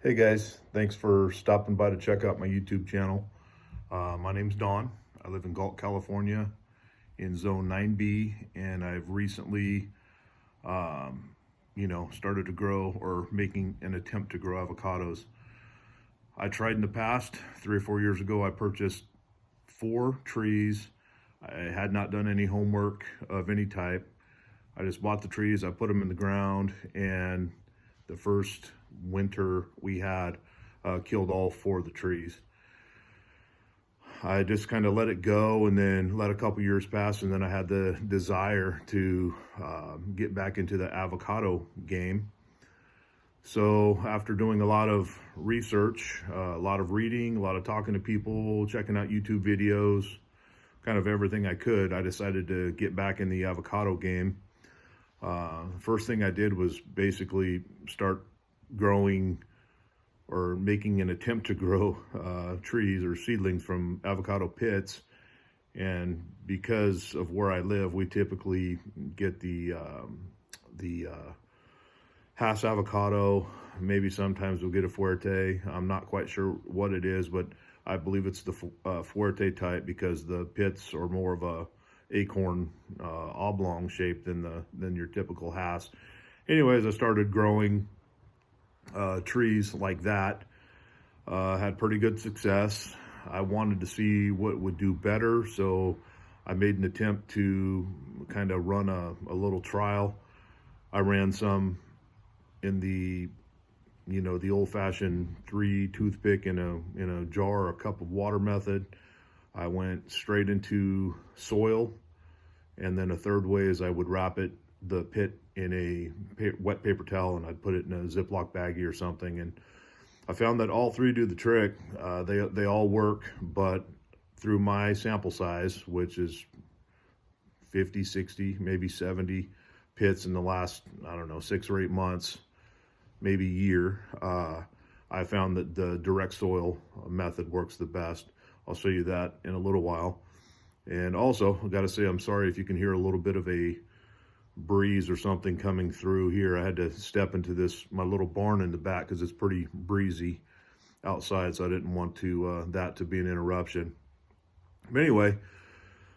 Hey guys, thanks for stopping by to check out my YouTube channel. My name's Don. I live in Galt, California in Zone 9B, and I've recently, started to grow or making an attempt to grow avocados. I tried in the past, 3 or 4 years ago, I purchased 4 trees. I had not done any homework of any type. I just bought the trees, I put them in the ground, and the first winter we had killed all 4 of the trees. I just kind of let it go and then let a couple years pass, and then I had the desire to get back into the avocado game. So after doing a lot of research, a lot of reading, a lot of talking to people, checking out YouTube videos, kind of everything I could, I decided to get back in the avocado game. First thing I did was basically start growing or making an attempt to grow trees or seedlings from avocado pits. And because of where I live, we typically get the Hass avocado. Maybe sometimes we'll get a Fuerte. I'm not quite sure what it is, but I believe it's the Fuerte type because the pits are more of a acorn oblong shape than your typical Hass. Anyways, I started growing trees like that. Had pretty good success. I wanted to see what would do better, so I made an attempt to kind of run a little trial. I ran some in the old-fashioned 3 toothpick in a jar or a cup of water method. I went straight into soil, and then a third way is I would wrap the pit in a wet paper towel, and I'd put it in a Ziploc baggie or something. And I found that all 3 do the trick. They all work, but through my sample size, which is 50, 60, maybe 70 pits in the last, I don't know, 6 or 8 months, maybe a year, I found that the direct soil method works the best. I'll show you that in a little while. And also, I've got to say, I'm sorry if you can hear a little bit of a breeze or something coming through here. I had to step into my little barn in the back because it's pretty breezy outside, so I didn't want that to be an interruption. But anyway,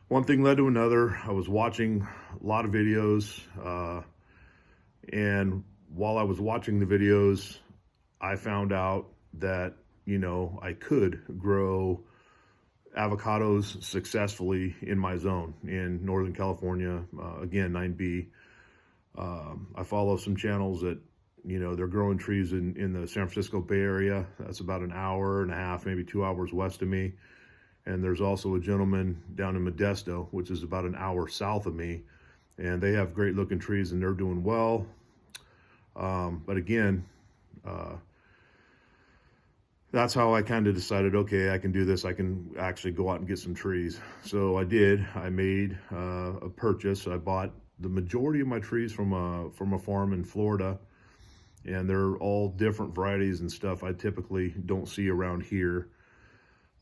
one thing led to another. I was watching a lot of videos, and while I was watching the videos, I found out that, I could grow avocados successfully in my zone in Northern California, again, 9B. I follow some channels that, they're growing trees in the San Francisco Bay Area. That's about an hour and a half, maybe 2 hours west of me. And there's also a gentleman down in Modesto, which is about an hour south of me. And they have great looking trees and they're doing well. But again, that's how I kind of decided, okay, I can do this. I can actually go out and get some trees. So I did. I made a purchase. I bought the majority of my trees from a farm in Florida, and they're all different varieties and stuff I typically don't see around here.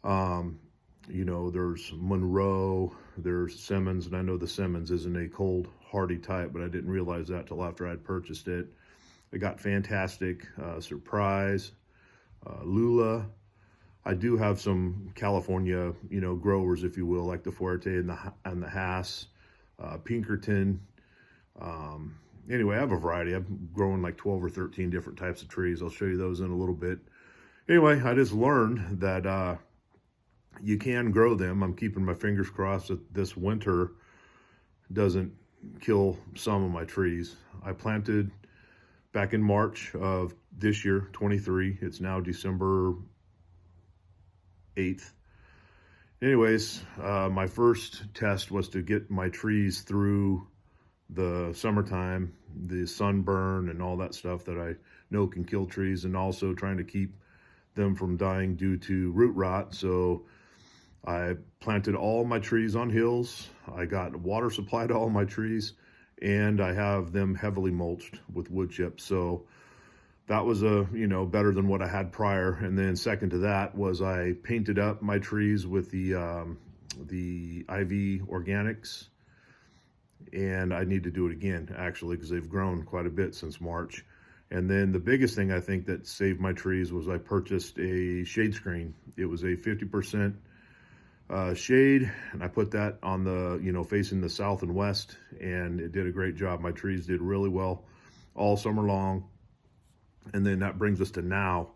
There's Monroe, there's Simmons, and I know the Simmons isn't a cold hardy type, but I didn't realize that till after I'd purchased it. I got Fantastic, Surprise, Lula. I do have some California, growers, if you will, like the Fuerte and the Hass, Pinkerton. Anyway, I have a variety. I've grown like 12 or 13 different types of trees. I'll show you those in a little bit. Anyway, I just learned that you can grow them. I'm keeping my fingers crossed that this winter doesn't kill some of my trees. I planted back in March of this year, 23. It's now December 8th. Anyways, my first test was to get my trees through the summertime, the sunburn and all that stuff that I know can kill trees, and also trying to keep them from dying due to root rot. So I planted all my trees on hills. I got water supply to all my trees, and I have them heavily mulched with wood chips. So that was better than what I had prior. And then second to that was I painted up my trees with the IV organics, and I need to do it again actually because they've grown quite a bit since March. And then the biggest thing I think that saved my trees was I purchased a shade screen. It was a 50% shade, and I put that on the, facing the south and west, and it did a great job. My trees did really well all summer long. And then that brings us to now.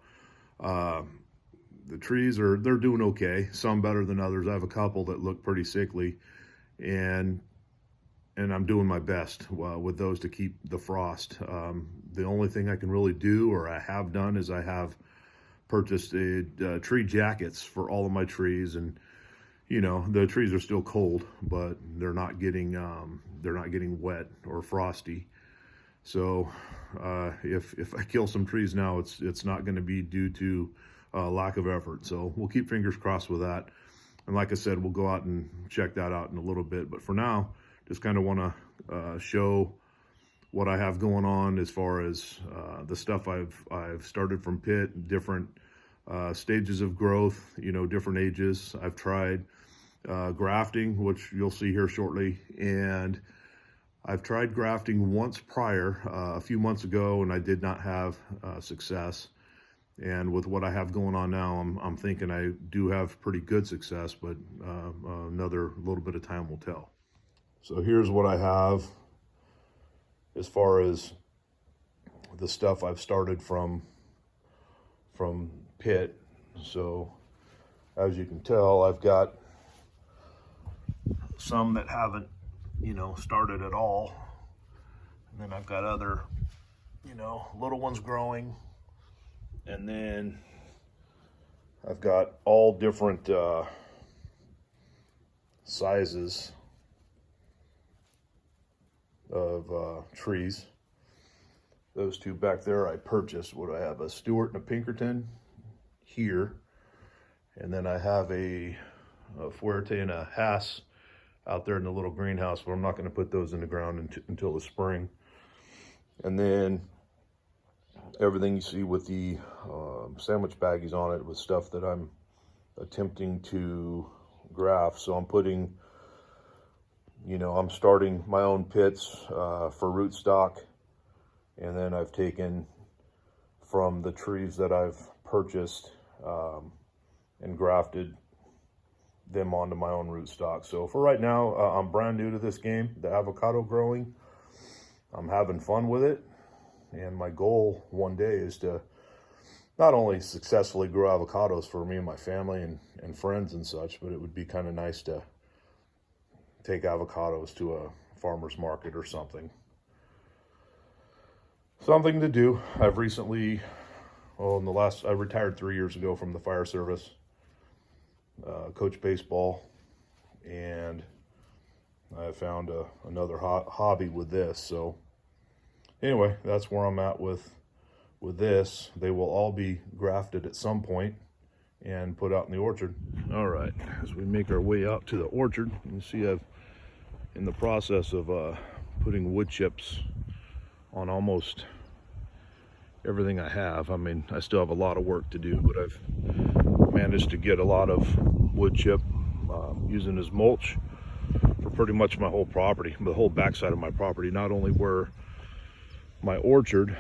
The trees they're doing okay, some better than others. I have a couple that look pretty sickly, and I'm doing my best with those to keep the frost. The only thing I can really do, or I have done, is I have purchased tree jackets for all of my trees, and the trees are still cold, but they're not getting wet or frosty. So if I kill some trees now, it's not going to be due to lack of effort. So we'll keep fingers crossed with that. And like I said, we'll go out and check that out in a little bit. But for now, just kind of want to show what I have going on as far as the stuff I've started from pit, different stages of growth, different ages. I've tried grafting, which you'll see here shortly, and I've tried grafting once prior, a few months ago, and I did not have success. And with what I have going on now, I'm thinking I do have pretty good success, but another little bit of time will tell. So here's what I have as far as the stuff I've started from pit. So as you can tell, I've got some that haven't started at all, and then I've got other little ones growing, and then I've got all different sizes of trees. Those two back there I purchased. What do I have? A Stewart and a Pinkerton here, and then I have a Fuerte and a Hass out there in the little greenhouse, but I'm not going to put those in the ground until the spring. And then everything you see with the sandwich baggies on it was stuff that I'm attempting to graft. So I'm putting, I'm starting my own pits for rootstock, and then I've taken from the trees that I've purchased and grafted them onto my own rootstock. So for right now, I'm brand new to this game, the avocado growing. I'm having fun with it, and my goal one day is to not only successfully grow avocados for me and my family and friends and such, but it would be kind of nice to take avocados to a farmer's market or something. Something to do. I've recently, I retired 3 years ago from the fire service. Coach baseball, and I found another hobby with this. So anyway, that's where I'm at with this. They will all be grafted at some point and put out in the orchard. All right, as we make our way out to the orchard, you can see I've in the process of putting wood chips on almost everything I have. I mean, I still have a lot of work to do, but I've managed to get a lot of wood chip using as mulch for pretty much my whole property, the whole backside of my property, not only where my orchard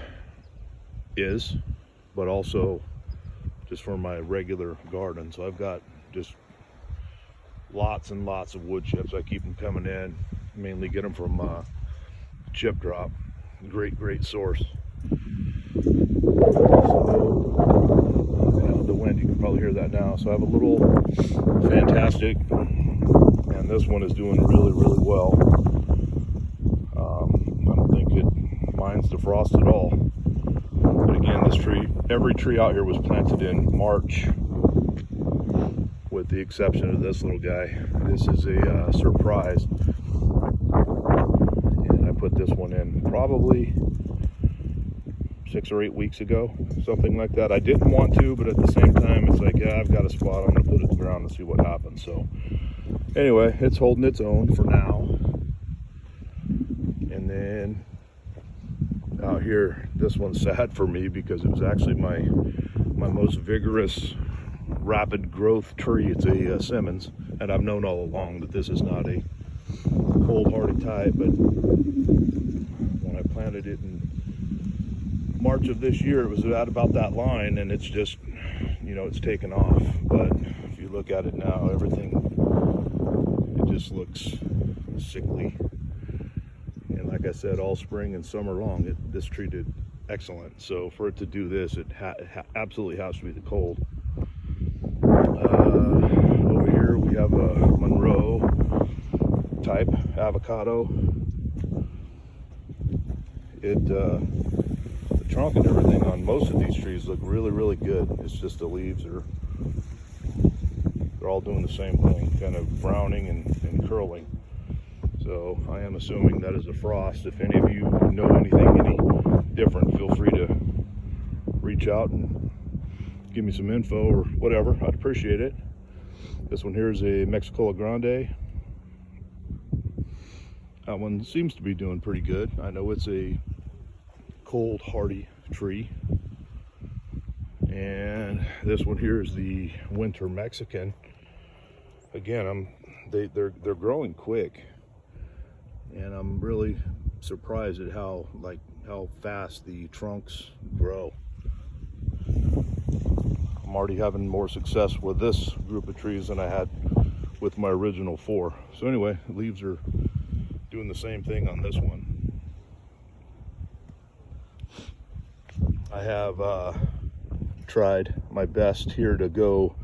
is, but also just for my regular garden. So I've got just lots and lots of wood chips. I keep them coming in, mainly get them from Chip Drop. Great source. The wind, you can probably hear that now. So I have a little Fantastic, and this one is doing really well. I don't think it minds the frost at all. But again, this tree, every tree out here was planted in March, with the exception of this little guy. This is a surprise, and I put this one in probably 6 or 8 weeks ago, something like that. I didn't want to, but at the same time, it's like, yeah, I've got a spot, I'm gonna put it in the ground and see what happens. So anyway, it's holding its own for now. And then out here, this one's sad for me because it was actually my most vigorous, rapid growth tree. It's a Simmons, and I've known all along that this is not a cold hardy type, but when I planted it in March of this year, it was at about that line, and it's just, you know, it's taken off. But if you look at it now, everything, it just looks sickly. And like I said, all spring and summer long, this tree did excellent. So for it to do this, it absolutely has to be the cold. Over here we have a Monroe type avocado. The trunk and everything on most of these trees look really, really good. It's just the leaves they're all doing the same thing, kind of browning and curling. So I am assuming that is a frost. If any of you know anything any different, feel free to reach out and give me some info or whatever. I'd appreciate it. This one here is a Mexicola Grande. That one seems to be doing pretty good. I know it's a cold hardy tree. And this one here is the Winter Mexican. Again, they're growing quick, and I'm really surprised at how fast the trunks grow. I'm already having more success with this group of trees than I had with my original 4. So anyway, the leaves are doing the same thing on this one. I have tried my best here to go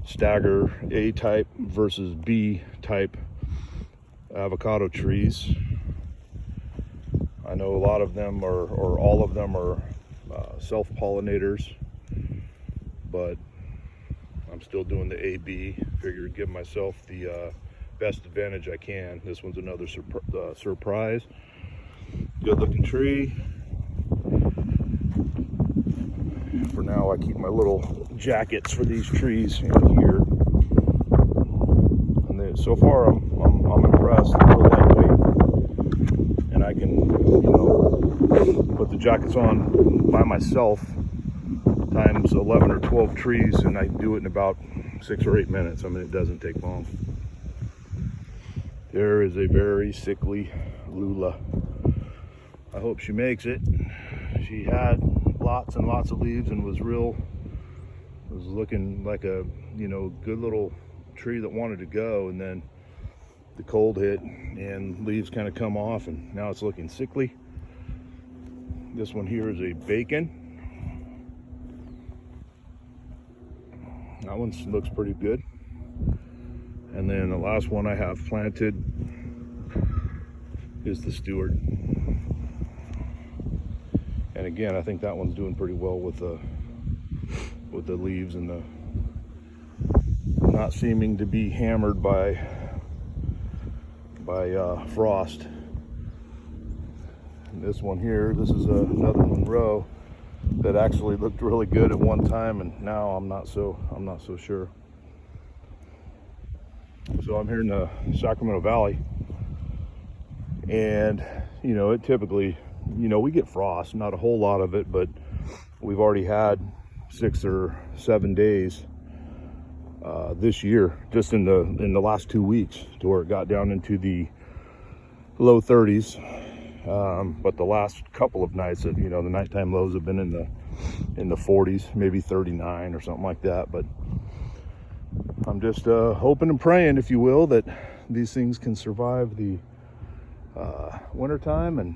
stagger A type versus B type avocado trees. I know a lot of them are, or all of them are self-pollinators, but I'm still doing the AB. Figure give myself the best advantage I can. This one's another surprise. Good looking tree. For now, I keep my little jackets for these trees in here. And so far, I'm impressed. They're real lightweight, and I can, you know, put the jackets on by myself times 11 or 12 trees, and I do it in about 6 or 8 minutes. I mean, it doesn't take long. There is a very sickly Lula. I hope she makes it. She had lots and lots of leaves and was looking like a, you know, good little tree that wanted to go, and then the cold hit and leaves kind of come off, and now it's looking sickly. This one here is a Bacon. That one looks pretty good. And then the last one I have planted is the Stewart. And again, I think that one's doing pretty well with the leaves and the not seeming to be hammered by frost. And this one here, this is another Monroe that actually looked really good at one time, and now I'm not so sure. So I'm here in the Sacramento Valley, and you know, it typically, you know, we get frost, not a whole lot of it, but we've already had 6 or 7 days this year, just in the last 2 weeks, to where it got down into the low 30s. But the last couple of nights, of, you know, the nighttime lows have been in the 40s, maybe 39 or something like that. But I'm just hoping and praying, if you will, that these things can survive the winter time, and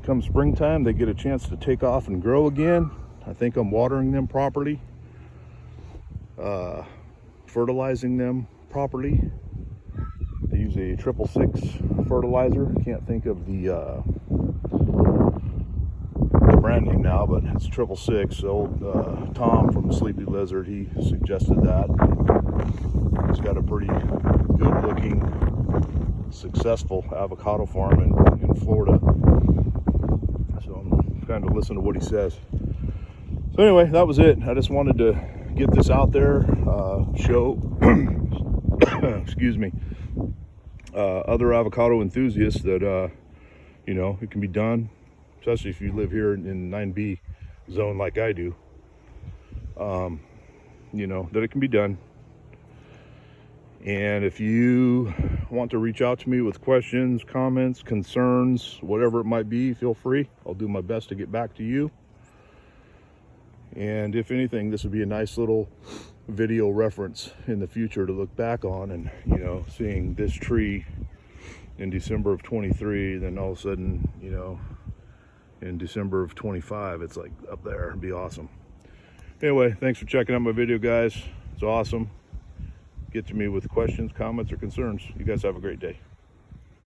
come springtime they get a chance to take off and grow again. I think I'm watering them properly, fertilizing them properly. They use a 666 fertilizer. Can't think of the brand name now, but it's 666. Old Tom from Sleepy Lizard, he suggested that. He's got a pretty good looking, successful avocado farm in Florida, so I'm kind of listening to what he says. So anyway, that was it. I just wanted to get this out there, show excuse me, other avocado enthusiasts that you know, it can be done, especially if you live here in 9B zone like I do. You know, that it can be done. And if you want to reach out to me with questions, comments, concerns, whatever it might be, feel free. I'll do my best to get back to you. And if anything, this would be a nice little video reference in the future to look back on, and you know, seeing this tree in December of 23, then all of a sudden, you know, in December of 25, it's like up there. It'd be awesome. Anyway, thanks for checking out my video, guys. It's awesome. Get to me with questions, comments, or concerns. You guys have a great day.